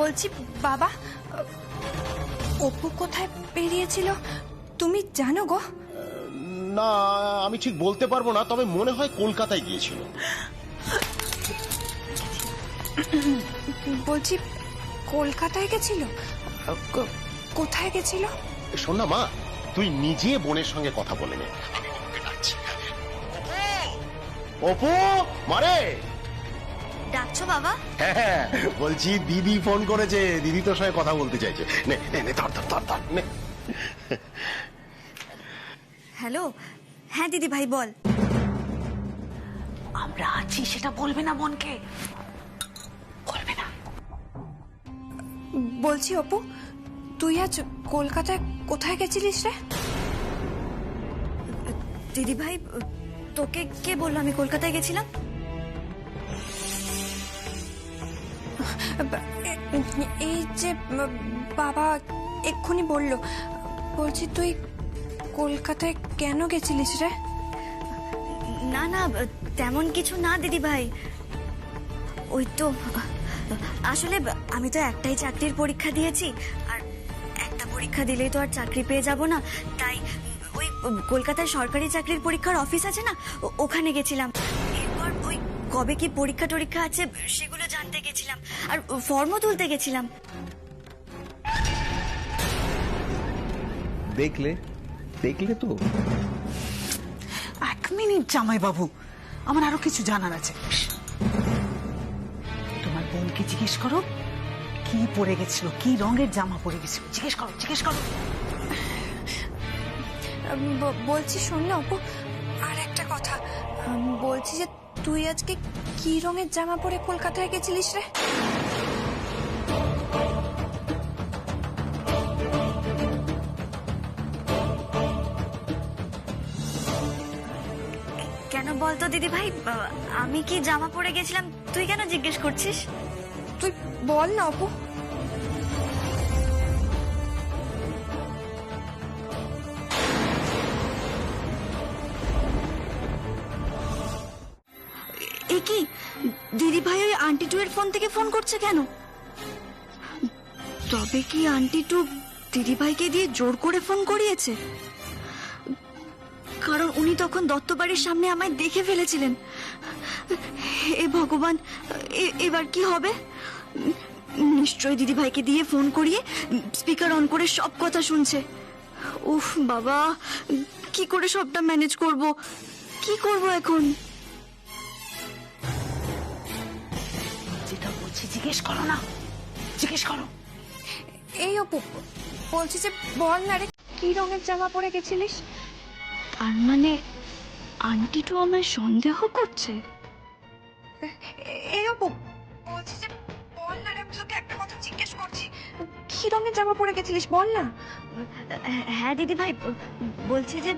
বলছি বাবা, অপু কোথায় বেরিয়েছিল তুমি জানো গো? না, আমি ঠিক বলতে পারবো না, তবে মনে হয় কলকাতায় গিয়েছিল। বলছি কলকাতায় গেছিল? কোথায় গেছিল? শোন না মা, তুই নিজে বোনের সঙ্গে কথা বলে নে। অপু মারে, ডাকছো বাবা? হ্যাঁ বলছি দিদি ফোন করেছে, দিদি তোর সঙ্গে কথা বলতে চাইছে। নে নে নে, ধর ধর ধর ধর, নে। হ্যালো, হ্যাঁ দিদি ভাই বল। আমরা আছি সেটা বলবে না বোনকে, বলবে না। বলছি অপু, তুই আজ কলকাতায় কোথায় গেছিলিস রে? দিদি ভাই, তোকে কে বললো আমি কলকাতায় গেছিলাম? এই যে বাবা এক্ষুনি বললো। বলছি তুই কলকাতায় কেন গেছিলিস রে? না না, তেমন কিছু না দিদি ভাই। ওই তো আসলে আমি তো একটাই চাকরির পরীক্ষা দিয়েছি, আর একটা পরীক্ষা দিলেই তো আর চাকরি পেয়ে যাব না, তাই ওই কলকাতায় সরকারি চাকরির পরীক্ষার অফিস আছে না, ওখানে গেছিলাম। এরপর ওই কবে কি পরীক্ষা টরীক্ষা আছে সেগুলো জানতে গেছিলাম, আর ফর্মও তুলতে গেছিলাম। দেখলে দেখলে তো। এক মিনিট জামাই বাবু, আমার আরো কিছু জানার আছে। তোমার বোনকে জিজ্ঞেস করো কি পরে গেছিল, কি রঙের জামা পরে গেছিল, জিজ্ঞেস করো জিজ্ঞেস করো। বলছি শোন না অপু, আর একটা কথা। বলছি যে তুই আজকে কি রঙের জামা পরে কলকাতায় গেছিলিস রে? কেন বলতো দিদি ভাই, আমি কি জামা পরে গেছিলাম তুই কেন জিজ্ঞেস করছিস? তুই বল না অপু। এ কি দিদি ভাই ওই আন্টি টু এর ফোন থেকে ফোন করছে কেন? তবে কি আন্টি টু দিদি ভাইকে দিয়ে জোর করে ফোন করিয়েছে? কারণ উনি তখন দত্তবাড়ির সামনে আমায় দেখে ফেলেছিলেন। হে ভগবান, এবার কি হবে? নিশ্চয়ই দিদি ভাইকে দিয়ে ফোন করিয়ে স্পিকার অন করে সব কথা শুনছে। উফ বাবা, কি করে সবটা ম্যানেজ করব, কি করব এখন? যেটা বলছি জিজ্ঞেস করো না, জিজ্ঞেস করো। এই অপু, বলছি যে বল না রে, কি রঙের জামা পরে গেছিলিস? আর মানে আন্টি তো আমায় সন্দেহ করছে। এই অপু, বলছি যে বল না রে, আমি তোকে একটা কথা জিজ্ঞেস করছি। কি রঙের জামা পরে গেছিলিস বল না। হ্যাঁ দিদি ভাই, বলছি যে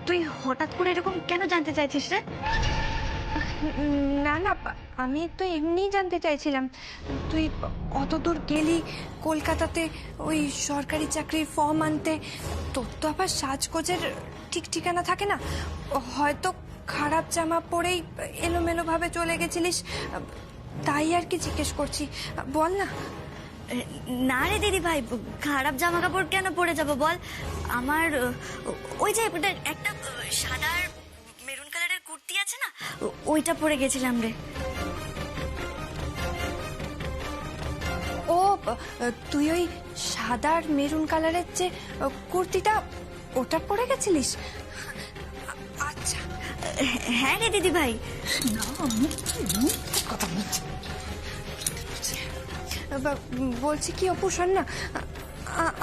তুই হঠাৎ করে এরকম কেন জানতে চাইছিস রে? না না, আমি তো এমনিই জানতে চাইছিলাম। তুই অত দূর গেলি কলকাতাতে ওই সরকারি চাকরির ফর্ম আনতে, তোর তো আবার সাজগোজের ঠিক ঠিকানা থাকে না। হয়তো খারাপ জামা পরেই এলোমেলো ভাবে চলে গেছিলিস, তাই আর কি জিজ্ঞেস করছি, বল না। না রে দিদি ভাই, খারাপ জামা কাপড় কেন পরে যাব বল? আমার ওই যে একটা সাদা মেরুন কালারের কুর্তি আছে না, ওইটা পরে গেছিলাম রে। ও, তুই ওই সাদা আর মেরুন কালারের যে কুর্তিটা, ওটা পরে গেছিলিস? আচ্ছা। হ্যাঁ রে দিদি ভাই। না কথা বলছি। বলছি কি অপু, শোন না,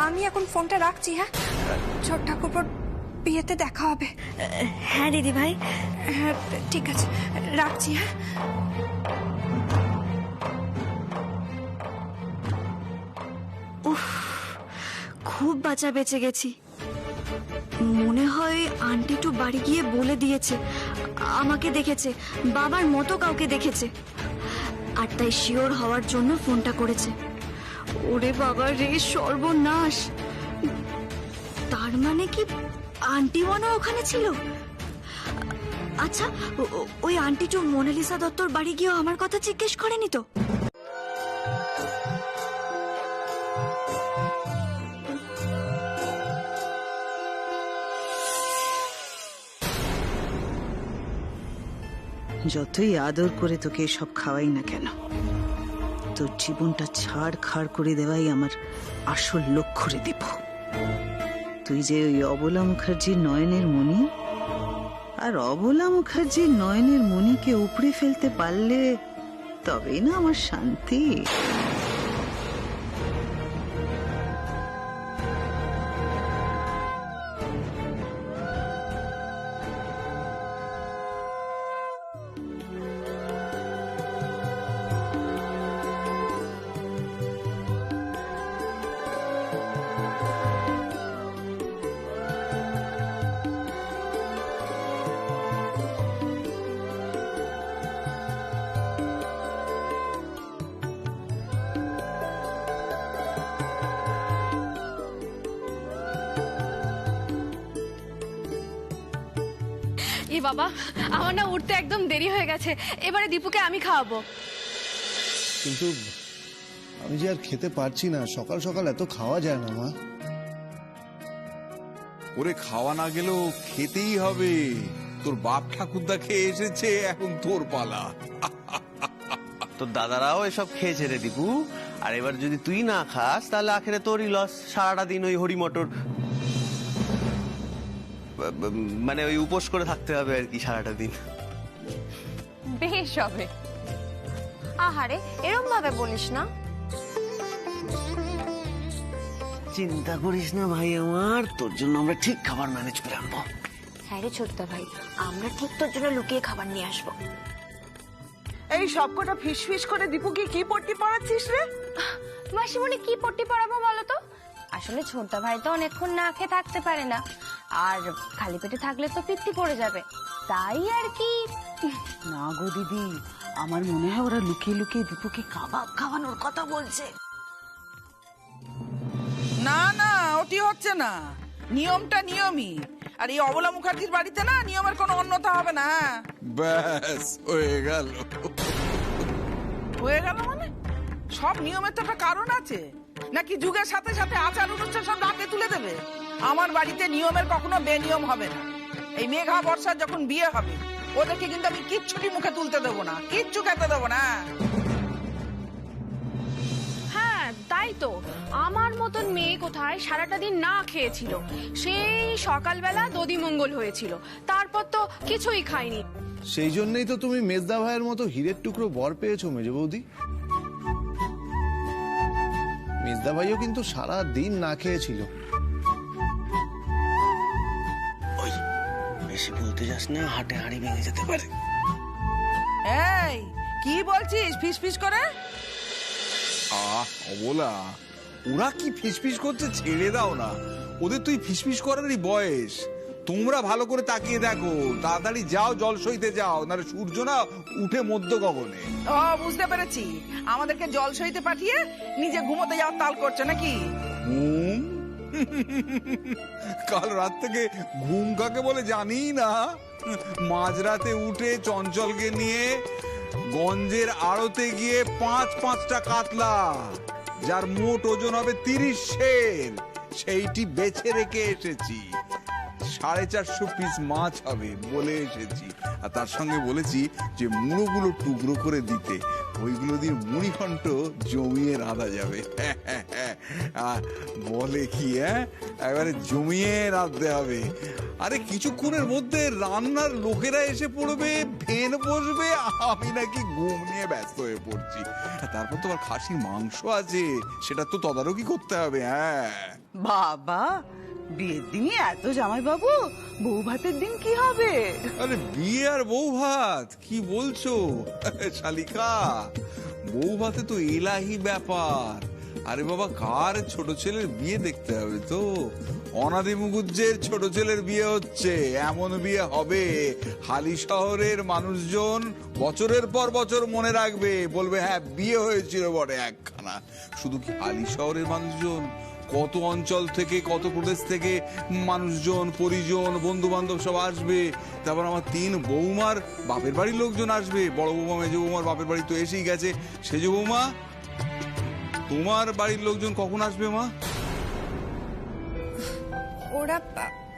আমি এখন ফোনটা রাখছি। হ্যাঁ, ছোট ঠাকুরপোর বিয়েতে দেখা হবে। হ্যাঁ দিদি ভাই। হ্যাঁ ঠিক আছে, রাখছি। হ্যাঁ। উফ, খুব বাঁচা বেঁচে গেছি। মনে হয় আন্টি টু বাড়ি গিয়ে বলে দিয়েছে আমাকে দেখেছে, বাবার মতো কাউকে দেখেছে, আর তাই শিওর হওয়ার জন্য ফোনটা করেছে। ওরে বাবা রে, সর্বনাশ! তার মানে কি আন্টি ওয়ানও ওখানে ছিল? আচ্ছা, ওই আন্টি টু মোনালিসা দত্তর বাড়ি গিয়েও আমার কথা জিজ্ঞেস করেনি তো? যতই আদর করে তোকে এসব খাওয়াই না কেন, তোর জীবনটা ছাড় খাড় করে দেওয়াই আমার আসল লক্ষ্য রে দীপু। তুই যে ওই অবলা মুখার্জির নয়নের মণি, আর অবলা মুখার্জির নয়নের মণিকে উপড়ে ফেলতে পারলে তবেই না আমার শান্তি। এ বাবা, আমার না উঠতে একদম দেরি হয়ে গেছে। এবারে দীপুকে আমি খাওয়াবো। কিন্তু আমি যে আর খেতে পারছি না, সকাল সকাল এত খাওয়া যায় না মা। ওরে খাওয়া না গেলেও খেতেই হবে। তোর বাপ ঠাকুরদা খেয়ে এসেছে, এখন তোর পালা। তোর দাদারাও এসব খেয়েছে রে দীপু, আর এবার যদি তুই না খাস তাহলে আখেরে তোরই লস। সারাটা দিন ওই হরি মটর মানে ওই উপোস করে থাকতে হবে আর কি সারাটা দিন। বেশ হবে। আহারে, এরম ভাবে বলিস না। চিন্তা করিস না ভাই আমার, তোর জন্য আমরা ঠিক খাবার ম্যানেজ করে আনবো। হ্যাঁ রে ছোটদা ভাই, আমরা ঠিক তোর জন্য লুকিয়ে খাবার নিয়ে আসবো। এই সবকটা ফিস ফিস করে দীপুকে কি পট্টি পড়াচ্ছিস রে? মাসিমণি, কি পট্টি পরাবো বলো তো? আসলে ছোটদা ভাই তো অনেকক্ষণ না খেয়ে থাকতে পারে না, আর খালি পেটে থাকলে তো পিত্তি পড়ে যাবে, তাই আর কি। না গো দিদি, আমার মনে হয় ওরা লুকিয়ে লুকিয়ে দীপুকে কাবাব খাওয়ানোর কথা বলছে। না না, ওটি হচ্ছে না। নিয়মটা নিয়মই। আর এই অবলা মুখার্জির বাড়িতে না নিয়মের কোনো অন্যতা হবে না। ব্যাস হয়ে গেল। হয়ে গেল মানে? সব নিয়মের তো একটা কারণ আছে, নাকি যুগের সাথে সাথে আচার অনুষ্ঠান সব নাকে তুলে দেবে? আমার বাড়িতে নিয়মের কখনো বেনিয়ম হবে না। এই মেঘা বর্ষার যখন বিয়ে হবে, ওদেরকে কিন্তু আমি কিচ্ছুটি মুখে তুলতে দেবো না, কিচ্ছু খেতে দেবো না। হ্যাঁ তাই তো, আমার মতন মেয়ে কোথায় সারাটা দিন না খেয়েছিল। সেই সকালবেলা দধিমঙ্গল হয়েছিল, তারপর তো কিছুই খাইনি। সেই জন্যই তো তুমি মেজদা ভাইয়ের মতো হীরের টুকরো বর পেয়েছো মেজ বৌদি। মেজদা ভাইও কিন্তু সারা দিন না খেয়েছিল। ওই বেশি বলতে যাস না, হাটে হাঁড়ি ভেঙে যেতে পারে। এই কি বলছিস ফিস ফিস করে? অবলা, ওরা কি ফিসফিস করছে ছেড়ে দাও না। ওদের তুই ফিসফিস করারই বয়স। তোমরা ভালো করে তাকিয়ে দেখো, তাড়াতাড়ি যাও জল সইতে যাও, নাহলে সূর্য না উঠে মধ্য গগনে। ও বুঝতে পেরেছি, আমাদেরকে জল সইতে পাঠিয়ে নিজে ঘুমোতে যাওয়ার তাল করছে নাকি? ঘুম? কাল রাত থেকে ঘুম কাকে বলে জানি না। মাঝরাতে উঠে চঞ্চলকে নিয়ে গঞ্জের আড়তে গিয়ে 5-5টা কাতলা, যার মোট ওজন হবে 30 সের, সেইটি বেছে রেখে এসেছি। 450 পিস মাছ হবে বলে এসেছি, আর তার সঙ্গে বলেছি যে মুড়োগুলো টুকরো করে দিতে, ওইগুলো দিয়ে মুড়িঘণ্ট জমিয়ে রাঁধা যাবে। বলে কি, এবারে জমিয়ে রাঁধতে হবে। আরে কিছুক্ষণের মধ্যে রান্নার লোকেরা এসে পড়বে, ভেন বসবে, আমি নাকি ঘুম নিয়ে ব্যস্ত হয়ে পড়ছি। তারপর তো আবার খাসির মাংস আছে, সেটা তো তদারকি করতে হবে। হ্যাঁ বাবা, বিয়ের দিনই এত জামাই বাবু, বউ ভাতের দিন কি হবে? আরে বিয়ে আর বউ ভাত কি বলছো শালিকা? বউ ভাতে তো এলাহি ব্যাপার। আরে বাবা, কার ছোট ছেলের বিয়ে দেখতে হবে তো। অনাদি মুগুজ্জের ছোট ছেলের বিয়ে হচ্ছে, এমন বিয়ে হবে হালি শহরের মানুষজন বছরের পর বছর মনে রাখবে, বলবে হ্যাঁ বিয়ে হয়েছিল বটে একখানা। শুধু কি হালি শহরের মানুষজন, কত অঞ্চল থেকে, কত প্রদেশ থেকে মানুষজন, পরিজন, বন্ধু বান্ধব সব আসবে। তারপর আমার 3 বৌমার বাপের বাড়ির লোকজন আসবে। বড় বৌমা, মেজ বৌমার বাপের বাড়ি তো এসেই গেছে। সেজ বৌমা, তোমার বাড়ির লোকজন কখন আসবে মা?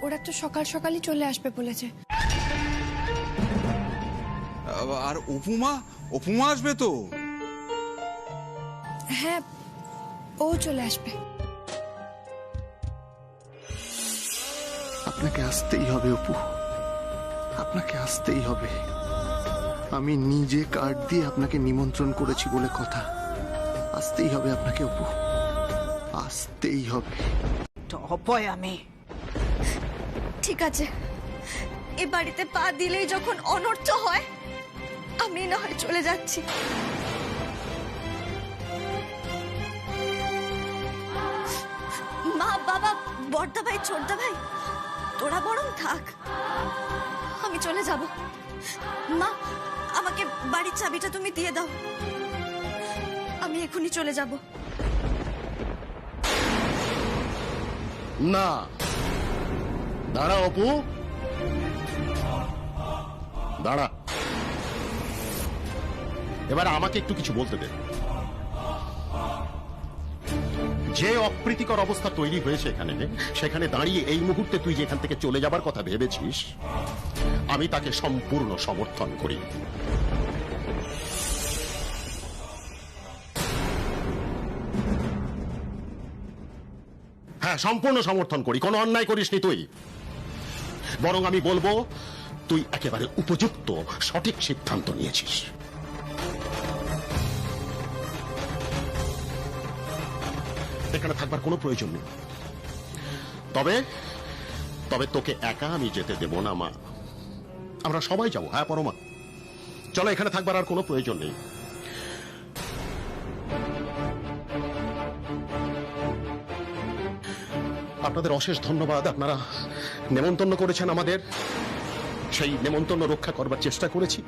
ওরা তো সকাল সকালই চলে আসবে বলেছে। আর অপুমা আসবে তো? হ্যাঁ, ও চলে আসবে। আপনাকে আসতেই হবে অপু, আপনাকে আসতেই হবে। আমি নিজে কার্ড দিয়ে আপনাকে নিমন্ত্রণ করেছি বলে কথা। আসতেই হবে আপনাকে অপু, আসতেই হবে। অপয় আমি। ঠিক আছে, এ বাড়িতে পা দিলেই যখন অনর্থ হয়, আমি না হয় চলে যাচ্ছি। মা, বাবা, বড়দা ভাই, ছোটদা ভাই, তোরা বরং থাক, আমি চলে যাব। মা, আমাকে বাড়ির চাবিটা তুমি দিয়ে দাও, আমি এখনই চলে যাব। না, দাঁড়া অপু, দাঁড়া। এবার আমাকে একটু কিছু বলতে দে। যে অপ্রীতিকর অবস্থা তৈরি হয়েছে এখানে, সেখানে দাঁড়িয়ে এই মুহূর্তে তুই যেখান থেকে চলে যাবার কথা ভেবেছিস, আমি তাকে সম্পূর্ণ সমর্থন করি। হ্যাঁ, সম্পূর্ণ সমর্থন করি। কোনো অন্যায় করিসনি তুই, বরং আমি বলবো তুই একেবারে উপযুক্ত সঠিক সিদ্ধান্ত নিয়েছিস। এখানে থাকবার কোনো প্রয়োজন নেই। তবে তোকে একা আমি যেতে দেব না মা, আমরা সবাই যাবো। হ্যাঁ পরমা, চলো, এখানে থাকবার আর কোনো প্রয়োজন নেই। আপনাদের অশেষ ধন্যবাদ, আপনারা নেমন্তন্ন করেছেন আমাদের, সেই নেমন্তন্ন রক্ষা করবার চেষ্টা করেছি।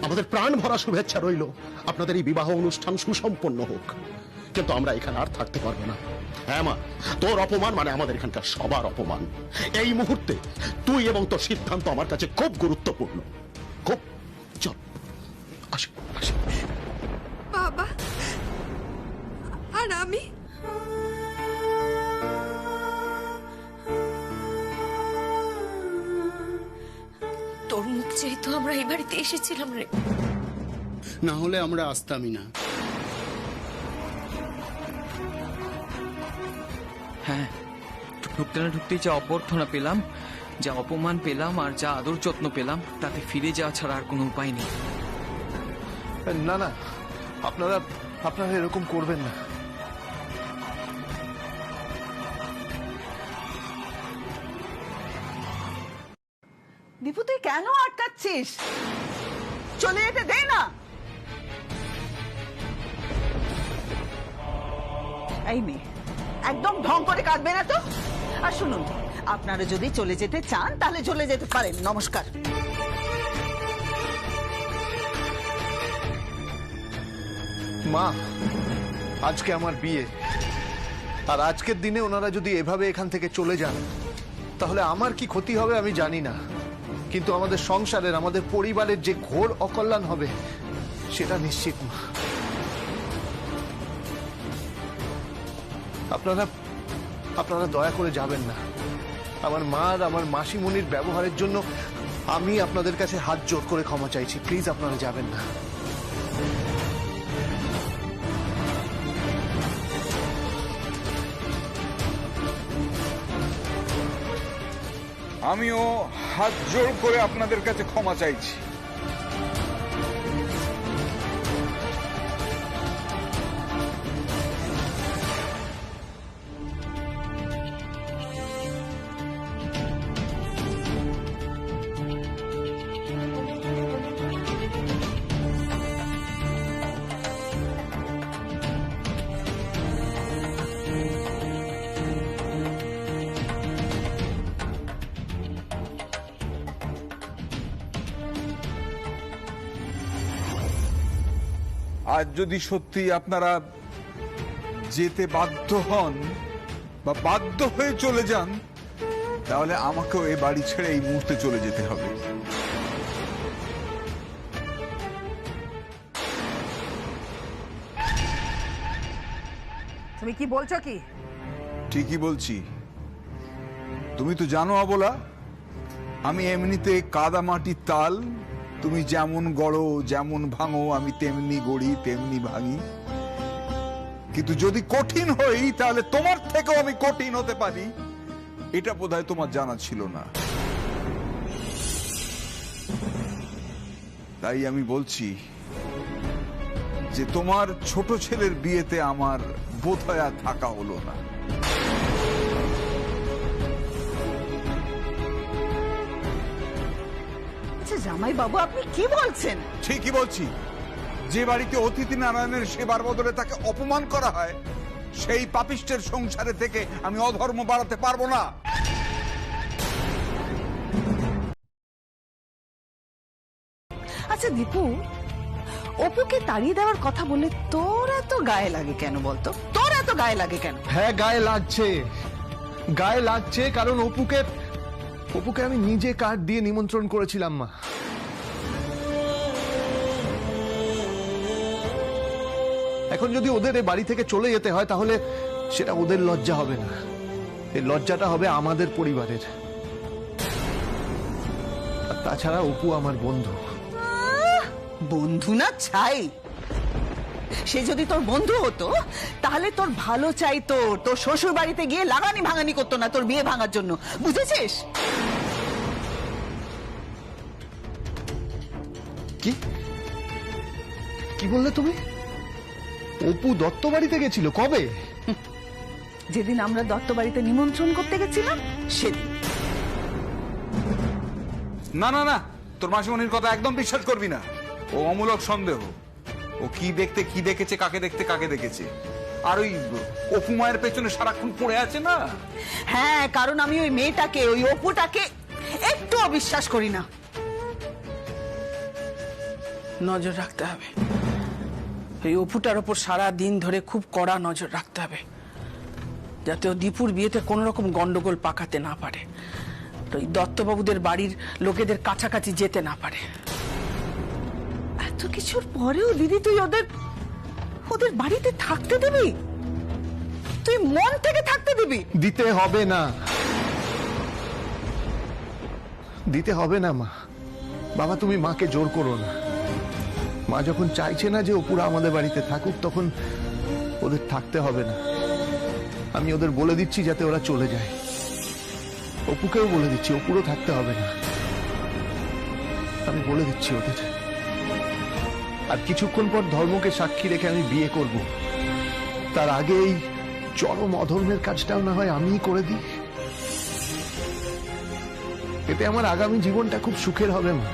আমাদের প্রাণ ভরা শুভেচ্ছা রইল আপনাদের এই বিবাহ অনুষ্ঠান সুসম্পন্ন হোক। কিন্তু আমরা এখানে আর থাকতে পারবো না। হ্যাঁ মা, তোর অপমান মানে আমাদের এখানকার সবার অপমান। এই মুহূর্তে তুই এবং তোর সিদ্ধান্ত আমার কাছে খুব গুরুত্বপূর্ণ। খুব। চল, আসি। বাবা আর আমি তোর মুখ চেয়ে তো আমরা এই বাড়িতে এসেছিলাম রে, না হলে আমরা আসতামই না। হ্যাঁ, ঢুকতে না ঢুকতেই যা অভ্যর্থনা পেলাম, যা অপমান পেলাম, আর যা আদর যত্ন পেলাম, তাতে ফিরে যাওয়া ছাড়া আর কোনো উপায় নেই। না না, আপনারা এরকম করবেন না। দীপু, তুই কেন আটকাচ্ছিস? চলে যেতে দে না। এই মেয়ে, একদম ঢং করে কাঁদবে না তো। আর শুনুন, আপনারা যদি চলে যেতে চান তাহলে চলে যেতে পারেন। নমস্কার। মা, আজকে আমার বিয়ে, আর আজকের দিনে ওনারা যদি এভাবে এখান থেকে চলে যান, তাহলে আমার কি ক্ষতি হবে আমি জানি না, কিন্তু আমাদের সংসারের, আমাদের পরিবারের যে ঘোর অকল্যাণ হবে সেটা নিশ্চিত। মা, আপনারা দয়া করে যাবেন না। আমার মা আর আমার মাসিমণির ব্যবহারের জন্য আমি আপনাদের কাছে হাত জোর করে ক্ষমা চাইছি। প্লিজ আপনারা যাবেন না। আমিও হাত জোর করে আপনাদের কাছে ক্ষমা চাইছি। আজ যদি সত্যি আপনারা যেতে বাধ্য হন বা বাধ্য হয়ে চলে যান, তাহলে আমাকেও এই বাড়ি ছেড়ে এই মুহূর্তে চলে যেতে হবে। তুমি কি বলছো? কি ঠিকই বলছি। তুমি তো জানো অবলা, আমি এমনিতে কাদা মাটির তাল তুমি যেমন গড়ো, যেমন ভাঙো, আমি তেমনি গড়ি, তেমনি ভাঙি। কিন্তু যদি কঠিন হই, তাহলে তোমার থেকেও আমি কঠিন হতে পারি, এটা বোধহয় তোমার জানা ছিল না। তাই আমি বলছি যে তোমার ছোট ছেলের বিয়েতে আমার বোধহয় আর থাকা হলো না। আচ্ছা জামাই বাবু, আপনি কি বলছেন? ঠিকই বলছি। যে বাড়িতে অতিথি নারায়ণের সেবার বদলে তাকে অপমান করা হয়, সেই পাপিষ্টের সংসারে থেকে আমি অধর্ম বাড়াতে পারবো না। আচ্ছা দীপু, অপুকে তাড়িয়ে দেওয়ার কথা বলে তোর এত গায়ে লাগে কেন বলতো? তোর এত গায়ে লাগে কেন? হ্যাঁ, গায়ে লাগছে, কারণ অপুকে আমি নিজে কার্ড দিয়ে নিমন্ত্রণ করেছিলাম মা। এখন যদি ওদের এই বাড়ি থেকে চলে যেতে হয়, তাহলে সেটা ওদের লজ্জা হবে না, এই লজ্জাটা হবে আমাদের পরিবারের। আর তাছাড়া অপু আমার বন্ধু। বন্ধু না ছাই। সে যদি তোর বন্ধু হতো তাহলে তোর ভালো চাইতো, তোর শ্বশুর বাড়িতে গিয়ে লাগানি ভাঙানি করতো না তোর বিয়ে ভাঙার জন্য, বুঝেছিস? কি বললে তুমি? অপু দত্ত বাড়িতে গেছিল কবে? যেদিন আমরা দত্ত বাড়িতে নিমন্ত্রণ করতে গেছিলাম সেদিন। না না না, তোর মাসিমণির কথা একদম বিশ্বাস করবি না। ও অমূলক সন্দেহ। ও কি দেখতে কি দেখেছে, কাকে দেখতে কাকে দেখেছে, আর ওই অপুমায়ের পেছনে সারাক্ষণ পড়ে আছে না। হ্যাঁ, কারণ আমি ওই মেয়েটাকে, ওই অপুটাকে একটু অবিশ্বাস করি না। নজর রাখতে হবে, এই অপুটার ওপর সারা দিন ধরে খুব কড়া নজর রাখতে হবে, যাতে ও দীপুর বিয়েতে কোন রকম গন্ডগোল পাকাতে না পারে, ওই দত্তবাবুদের বাড়ির লোকেদের কাছাকাছি যেতে না পারে। এত কিছুর পরেও দিদি তুই ওদের বাড়িতে থাকতে দিবি? তুই মন থেকে থাকতে দিবি? দিতে হবে না মা। বাবা, তুমি মাকে জোর করো না। মা যখন চাইছে না যে অপুরা আমাদের বাড়িতে থাকুক, তখন ওদের থাকতে হবে না। আমি ওদের বলে দিচ্ছি যাতে ওরা চলে যায়। অপুকেও বলে দিচ্ছি, অপুরও থাকতে হবে না। আমি বলে দিচ্ছি ওদের। আর কিছুক্ষণ পর ধর্মকে সাক্ষী রেখে আমি বিয়ে করব। তার আগে এই চরম অধর্মের কাজটাও না হয় আমিই করে দিই। এতে আমার আগামী জীবনটা খুব সুখের হবে মা,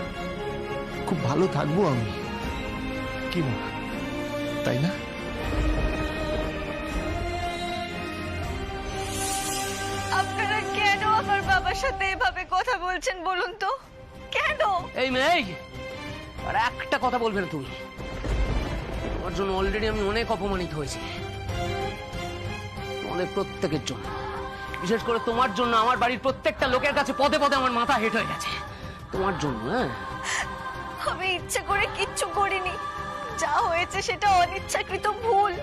খুব ভালো থাকবো আমি। কি মা, তাই না? আপনারা কেন আমার বাবার সাথে এভাবে কথা বলছেন বলুন তো? কেন? এই মেয়ে, আর একটা কথা বলবে না তুমি। তোমার জন্য অলরেডি আমি অনেক অপমানিত হয়েছি, তোমাদের প্রত্যেকের জন্য, বিশেষ করে তোমার জন্য। আমার বাড়ির প্রত্যেকটা লোকের কাছে পদে পদে আমার মাথা হেঁট হয়ে গেছে তোমার জন্য। হ্যাঁ, আমি ইচ্ছে করে কিচ্ছু করিনি, যা হয়েছে সেটা অনিচ্ছাকৃত ভুল।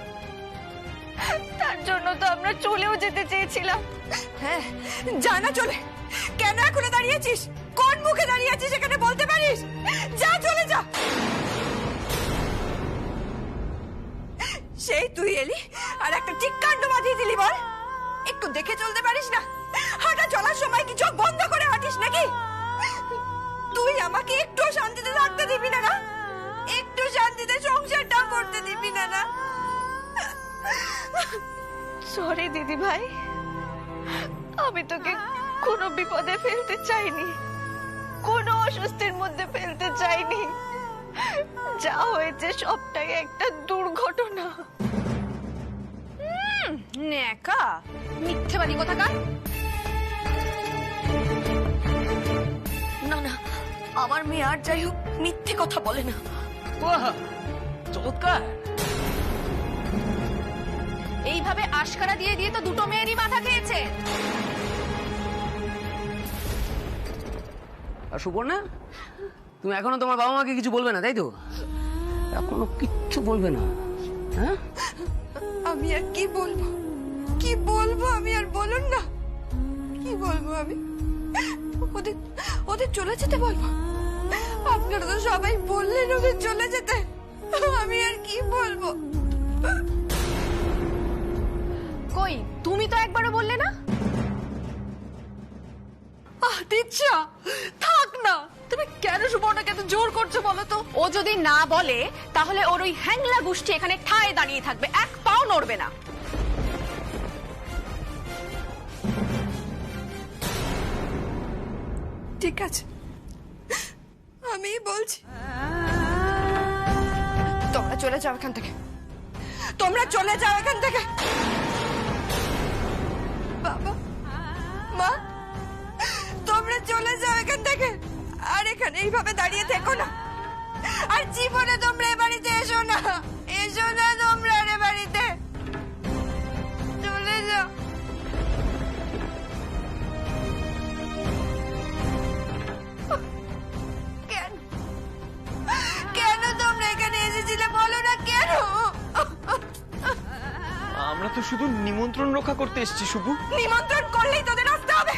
তার জন্য তো আমরা চলেও যেতে চেয়েছিলাম। হ্যাঁ, জানা চলে। কেন এখনো দাঁড়িয়েছিস? কোন মুখে দাঁড়িয়ে আছিস এখানে বলতে পারিস? যা, চলে যা। সেই তুই এলি আর একটা ঠিক কাণ্ড বাঁধিয়ে দিলি। বল, একটু দেখে চলতে পারিস না? হাঁটা চলার সময় কি চোখ বন্ধ করে হাঁটিস নাকি? তুই আমাকে একটু শান্তিতে থাকতে দিবি না? একটু শান্তিতে সংসারটা করতে দিবি না? সরি দিদি ভাই, আমি তোকে কোনো বিপদে ফেলতে চাইনি, কোনো অস্বস্তির মধ্যে ফেলতে চাইনি। যা হয়েছে সবটাই একটা দুর্ঘটনা। নেকা মিথ্যেবাদী কোথাকার। না না, আমার মেয়ে আর যাই হোক মিথ্যে কথা বলে না। বাহ, চমৎকার। এইভাবে আশকারা দিয়ে দিয়ে তো দুটো মেয়েরই মাথা খেয়েছে। আর সুবর্ণা, তুমি এখনো তোমার বাবা মাকে কিছু বলবে না, তাই তো? এখনো কিচ্ছু বলবে না? হ্যাঁ, আমি আর কি বলবো? কি বলবো আমি আর? বলুন না, কি বলবো আমি? ওদের চলে যেতে বলবো? আপনারা তো সবাই বললেন ওকে চলে যেতে, আমি আর কি বলবো? কই তুমি তো একবারও বললে না। দিচ্ছা থাক না, তুমি কেন সুবর্ণাকে এত জোর করছো বলো তো? ও যদি না বলে তাহলে ওর ওই হ্যাংলা গোষ্ঠী এখানে ঠায় দাঁড়িয়ে থাকবে, এক পাও নড়বে না। ঠিক আছে, আমি বলছি, তোমরা চলে যাও এখান থেকে, তোমরা চলে যাও এখান থেকে। বাবা মা, তোমরা চলে যাও এখান থেকে, আর এখানে এইভাবে দাঁড়িয়ে থেকো না, আর জীবনে তোমরা এ বাড়িতে এসো না, এসো না তোমরা এ বাড়িতে, চলে যাও। কেন কেন তোমরা এখানে এসেছিলে বলো না কেন? আমরা তো শুধু নিমন্ত্রণ রক্ষা করতে এসেছি শুভু। নিমন্ত্রণ করলেই তোদের আসতে হবে?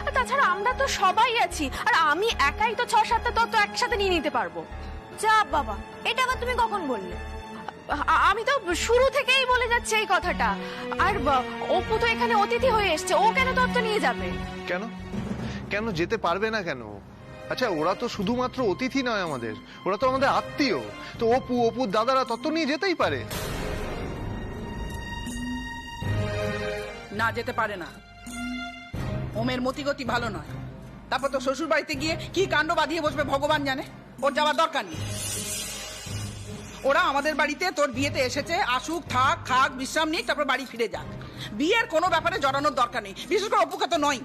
আর তাছাড়া আমরা তো সবাই আছি, আর আমি একাই তো 6-7টা তত্ত্ব একসাথে নিয়ে নিতে পারবো। যা বাবা, এটা আবার তুমি কখন বললে? আমি তো শুরু থেকেই বলে যাচ্ছি এই কথাটা। আর অপু তো এখানে অতিথি হয়ে এসছে, ও কেন তত্ত্ব নিয়ে যাবে? কেন কেন যেতে পারবে না কেন? আচ্ছা, ওরা তো শুধুমাত্র অতিথি নয় আমাদের, ওরা তো আমাদের আত্মীয়। তো অপুর দাদারা তত্ত্ব নিয়ে যেতেই পারে। না, যেতে পারে না। ওমের মতিগতি ভালো নয়। তারপর তো শ্বশুর বাড়িতে গিয়ে কি কাণ্ড বাঁধিয়ে বসবে ভগবান জানে। ওর যাওয়ার দরকার নেই। ওরা আমাদের বাড়িতে তোর বিয়েতে এসেছে, আসুক, থাক, খাক, বিশ্রাম নিক, তারপর বাড়ি ফিরে যাক। বিয়ের কোনো ব্যাপারে জড়ানোর দরকার নেই, বিশেষ করে অপুকে তো নয়।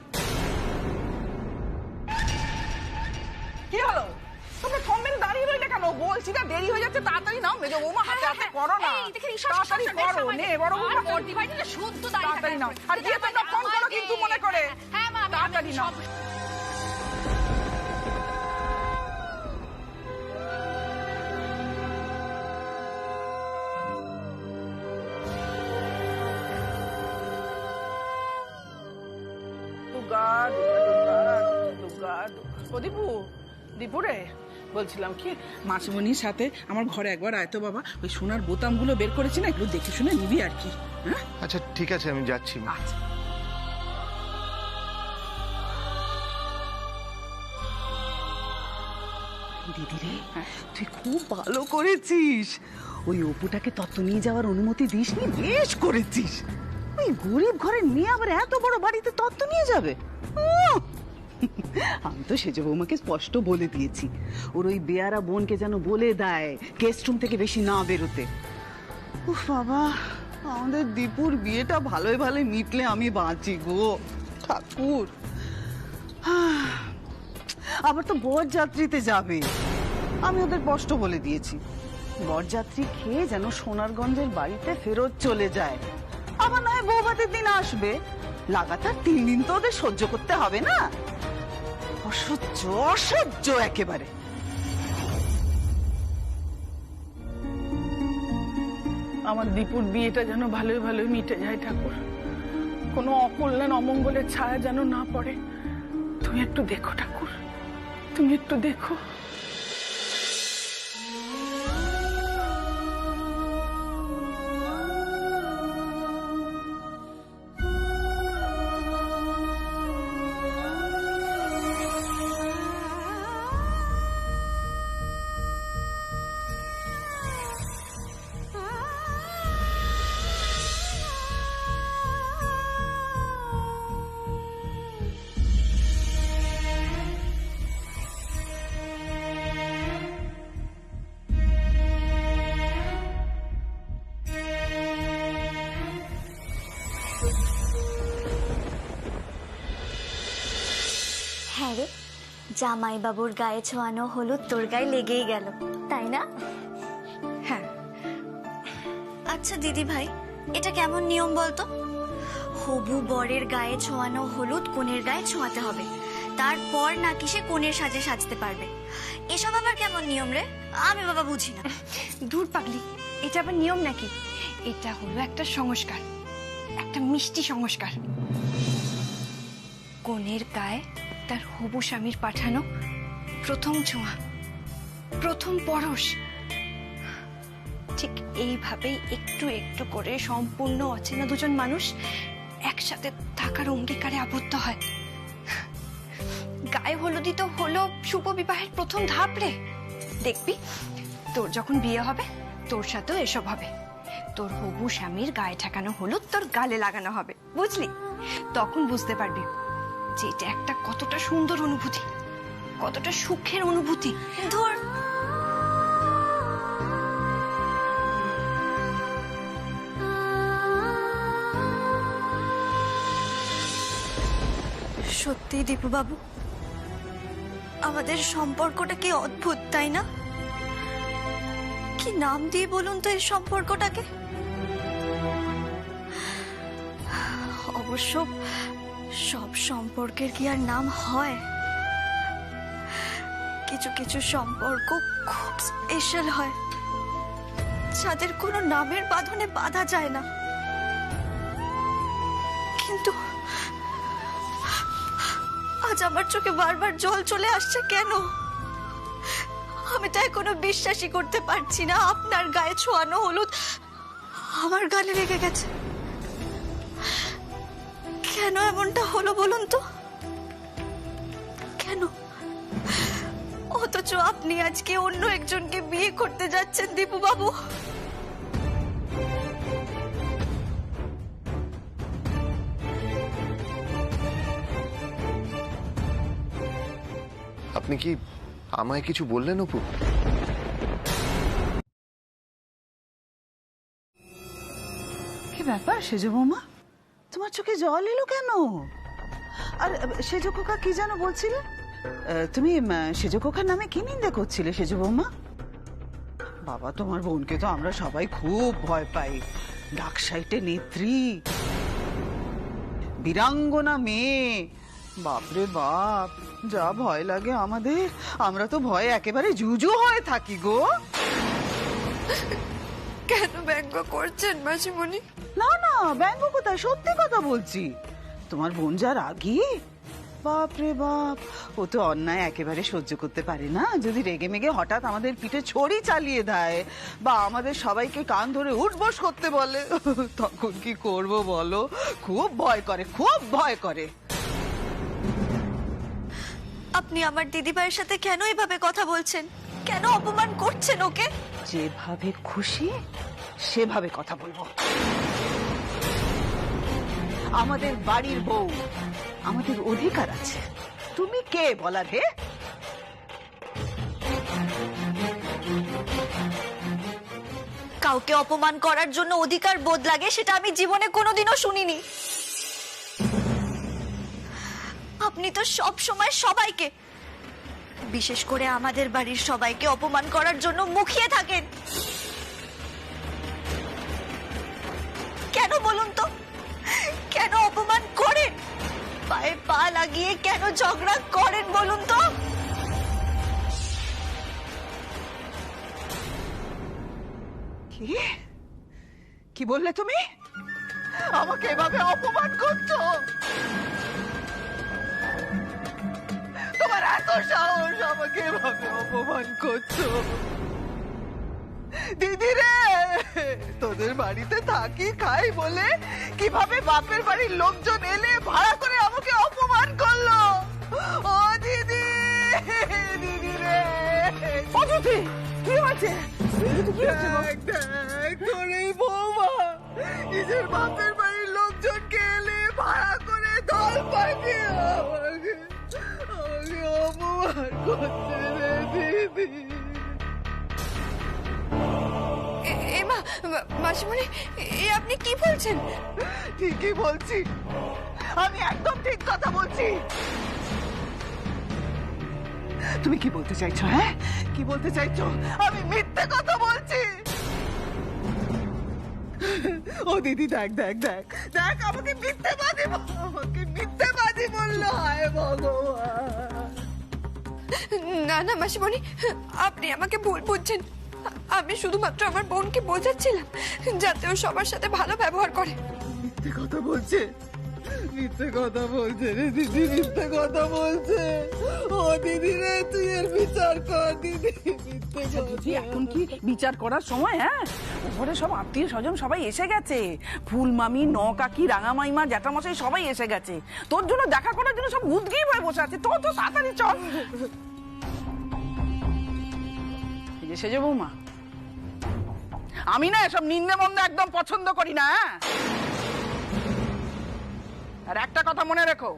কি হলো? তোমরা থমমেন দাঁড়িয়ে রইলে কেন? বলছি না দেরি হয়ে যাচ্ছে, তাড়াতাড়ি নাও। মেজো বৌমা হাতে হাতে করো না, তাড়াতাড়ি করো। নে বড় বৌমা, তাড়াতাড়ি নাও। আর গিয়ে তোমরা ফোন করো কিন্তু মনে করে, তাড়াতাড়ি নাও। দীপুরে বলছিলাম কি, মাসিমণির সাথে আমার ঘরে একবার আয় তো বাবা। ওই সোনার বোতামগুলো বের করেছি না, এগুলো দেখে শুনে নিবি আর কি। হ্যাঁ আচ্ছা ঠিক আছে, আমি যাচ্ছি। দিদি রে, তুই খুব ভালো করেছিস। ওই অপুটাকে তত্ত্ব নিয়ে যাওয়ার অনুমতি দিসনি, বেশ করেছিস। ওই গরিব ঘরের মেয়ে আবার এত বড় বাড়িতে তত্ত্ব নিয়ে যাবে? আমি তো সেজ বৌমাকে স্পষ্ট বলে দিয়েছি, ওর ওই বেয়ারা বোনকে যেন বলে দেয় গেস্ট রুম থেকে বেশি না বেরোতে। উফ বাবা, আমাদের দীপুর বিয়েটা ভালোই ভালোই মিটলে আমি বাঁচি গো ঠাকুর। আবার তো বরযাত্রীতে যাবে, আমি ওদের স্পষ্ট বলে দিয়েছি বরযাত্রী খেয়ে যেন সোনারগঞ্জের বাড়িতে ফেরত চলে যায়। আবার নয় বৌভাতের দিন আসবে, লাগাতার 3 দিন তো ওদের সহ্য করতে হবে না। অসহ্য অসহ্য একেবারে। আমার দীপুর বিয়েটা যেন ভালোই ভালোই মিটে যায় ঠাকুর, কোনো অকল্যাণ অমঙ্গলের ছায়া যেন না পড়ে। তুমি একটু দেখো ঠাকুর, তুমি একটু দেখো। হ্যাঁ রে, জামাই বাবুর গায়ে ছোঁয়ানো হলুদ তোর গায়ে লেগেই গেল, তাই না? হ্যাঁ। আচ্ছা দিদি ভাই, এটা কেমন নিয়ম বলতো? হবু বরের গায়ে ছোঁয়ানো হলুদ কনের গায়ে ছোঁয়াতে হবে, তারপর নাকি সে কনের সাজে সাজতে পারবে। এসব আবার কেমন নিয়ম রে? আমি বাবা বুঝি না। দূর পাগলি, এটা আবার নিয়ম নাকি? এটা হলো একটা সংস্কার, একটা মিষ্টি সংস্কার। কনের গায়ে তার হবু স্বামীর পাঠানো প্রথম ছোঁয়া, প্রথম পরশ। ঠিক এইভাবেই একটু একটু করে সম্পূর্ণ অচেনা দুজন মানুষ একসাথে থাকার অঙ্গীকারে আবদ্ধ হয়। গায়ে হলুদই তো হলো শুভ বিবাহের প্রথম ধাপ রে। দেখবি তোর যখন বিয়ে হবে তোর সাথেও এসব হবে। তোর হবু স্বামীর গায়ে ঠেকানো হলুদ তোর গালে লাগানো হবে, বুঝলি? তখন বুঝতে পারবি যে এটা একটা কতটা সুন্দর অনুভূতি, কতটা সুখের অনুভূতি। ধর, সত্যি দীপু বাবু, আমাদের সম্পর্কটা কি অদ্ভুত, তাই না? কি নাম দিয়ে বলুন তো এই সম্পর্কটাকে? অবশ্য সব সম্পর্কের কি আর নাম হয়? কিছু কিছু সম্পর্ক খুব স্পেশাল হয়, যাদের কোনো নামের বাঁধনে বাঁধা যায় না। কিন্তু আজ আমার চোখে বারবার জল চলে আসছে কেন? আমি তাই কোনো বিশ্বাসই করতে পারছি না আপনার গায়ে ছোঁয়ানো হলুদ আমার গালে লেগে গেছে। কেন এমনটা হলো বলুন তো? কেন? অথচ আপনি আজকে অন্য একজনকে বিয়ে করতে যাচ্ছেন দীপু বাবু। আপনি কি আমায় কিছু বললেন অপু? কি ব্যাপার সেজ বৌমা, তোমার চোখে জল এলো কেন? আর সেজ খোকা কি যেন বলছিলে? তুমি সেজ খোকার নামে কি নিন্দা করছিলে সেজ বৌমা? বাবা, তোমার বোনকে তো আমরা সবাই খুব ভয় পাই। ডাকসাইটে নেত্রী, বীরাঙ্গনা মেয়ে, বাপরে বাপ, যা ভয় লাগে আমাদের। আমরা তো ভয়ে একেবারে জুজু হয়ে থাকি গো। কেন ব্যঙ্গ করছেন মাসিমণি? না না, ব্যঙ্গ কোথায়, সত্যি কথা বলছি। তোমার বোন যা রাগী, বাপরে বাপ, ও তো অন্যায় একেবারে সহ্য করতে পারে না। যদি রেগে মেগে হঠাৎ আমাদের পিঠে ছড়ি চালিয়ে দেয় বা আমাদের সবাইকে কান ধরে উঠবস করতে বলে, তখন কি করব বলো? খুব ভয় করে, খুব ভয় করে। আপনি আমার দিদিভাইয়ের সাথে কেন এভাবে কথা বলছেন? কেন অপমান করছেন ওকে? যেভাবে খুশি সেভাবে কথা বলবো। আমাদের বাড়ির বউ, আমাদের অধিকার আছে। তুমি কে বলার? হে, কাউকে অপমান করার জন্য অধিকার বোধ লাগে সেটা আমি জীবনে কোনোদিনও শুনিনি। আপনি তো সব সময় সবাইকে, বিশেষ করে আমাদের বাড়ির সবাইকে অপমান করার জন্য মুখিয়ে থাকেন। কেন বলুন তো? কেন অপমান করেন? পায়ে পা লাগিয়ে কেন ঝগড়া করেন বলুন তো? কি বললে তুমি? আমাকে এভাবে অপমান করছো? তোমার এত সাহস, আমাকে এভাবে অপমান করছো? দিদি রে, তোদের বাড়িতে থাকি খাই বলে কিভাবে বাপের বাড়ির লোকজন এলে ভাড়া করে আমাকে অপমান করলো। ও দিদি, দিদি রে, অযুতি কি হয়েছে? তোর এই বৌমা নিজের বাপের বাড়ির লোকজনকে এলে ভাড়া করে দল পাকিয়ে আমাকে অপমান করছে রে দিদি। মাসিমণি, আপনি কি বলছেন? ঠিকই বলছি, আমি একদম ঠিক কথা বলছি। তুমি কি বলতে চাইছো? হ্যাঁ, কি বলতে চাইছো? আমি মিথ্যে কথা বলছি? ও দিদি দেখ দেখ দেখ দেখ আমাকে মিথ্যেবাদী বললো, হায় ভগবান। না না মাসিমণি, আপনি আমাকে ভুল বুঝছেন। আমি শুধুমাত্র আমার বোনকে বোঝাচ্ছিলাম যাতে ও সবার সাথে ভালো ব্যবহার করে। মিথ্যে কথা বলছে রে দিদি, মিথ্যে কথা বলছে। ও দিদি রে, তুই এর বিচার কর দিদি। দিদি এখন কি বিচার করার সময়? হ্যাঁ, ঘরে সব আত্মীয় স্বজন সবাই এসে গেছে। ফুল মামি, ন কাকি, রাঙা মাইমা, জ্যাঠামশাই সবাই এসে গেছে। তোর জন্য দেখা করার জন্য সব উদ্গ্রীব হয়ে বসে আছে। তো তাড়াতাড়ি চল। এই যে সেজে বৌমা, আমি না এসব নিন্দে মন্দে একদম পছন্দ করি না। আর একটা কথা মনে রেখো,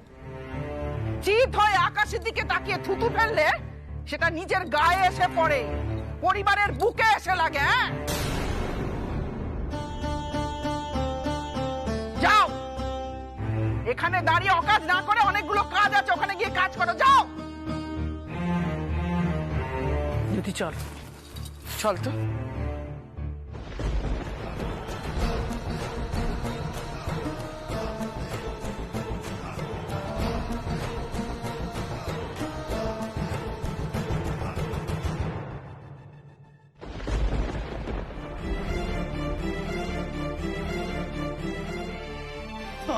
চিত হয়ে আকাশের দিকে তাকিয়ে থুতু ফেললে সেটা নিজের গায়ে এসে পড়ে, পরিবারের বুকে এসে লাগে। যাও, এখানে দাঁড়িয়ে অকাজ না করে অনেকগুলো কাজ আছে, ওখানে গিয়ে কাজ করো। যাও যদি, চল চল তো।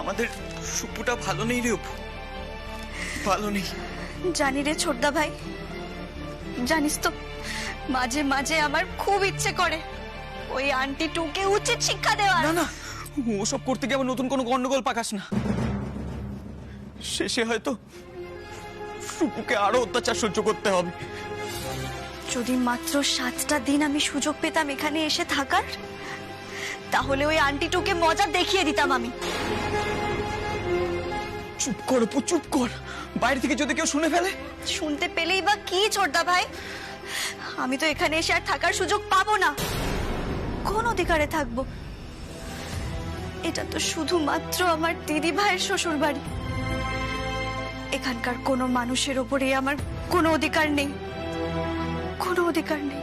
আমাদের সুপুটা ভালো নেই রে অপু, ভালো নেই। জানি রে ছোটদা ভাই, জানিস তো মাঝে মাঝে আমার খুব ইচ্ছে করে ওই আন্টি টুকে উচিত শিক্ষা দেওয়া। না না, ওসব করতে গিয়ে আবার নতুন কোনো গন্ডগোল পাকাস না। শেষে হয়তো সুপুকে আরো অত্যাচার সহ্য করতে হবে। যদি মাত্র 7টা দিন আমি সুযোগ পেতাম এখানে এসে থাকার, তাহলে ওই আন্টিটুকে মজা দেখিয়ে দিতাম আমি। চুপ কর অপু, চুপ কর। বাইরে থেকে যদি কেউ শুনে ফেলে? শুনতে পেলেই বা কি ছোটদা ভাই, আমি তো এখানে এসে আর থাকার সুযোগ পাবো না। কোন অধিকারে থাকবো? এটা তো শুধুমাত্র আমার দিদি ভাইয়ের শ্বশুর বাড়ি। এখানকার কোনো মানুষের ওপরে আমার কোনো অধিকার নেই, কোনো অধিকার নেই।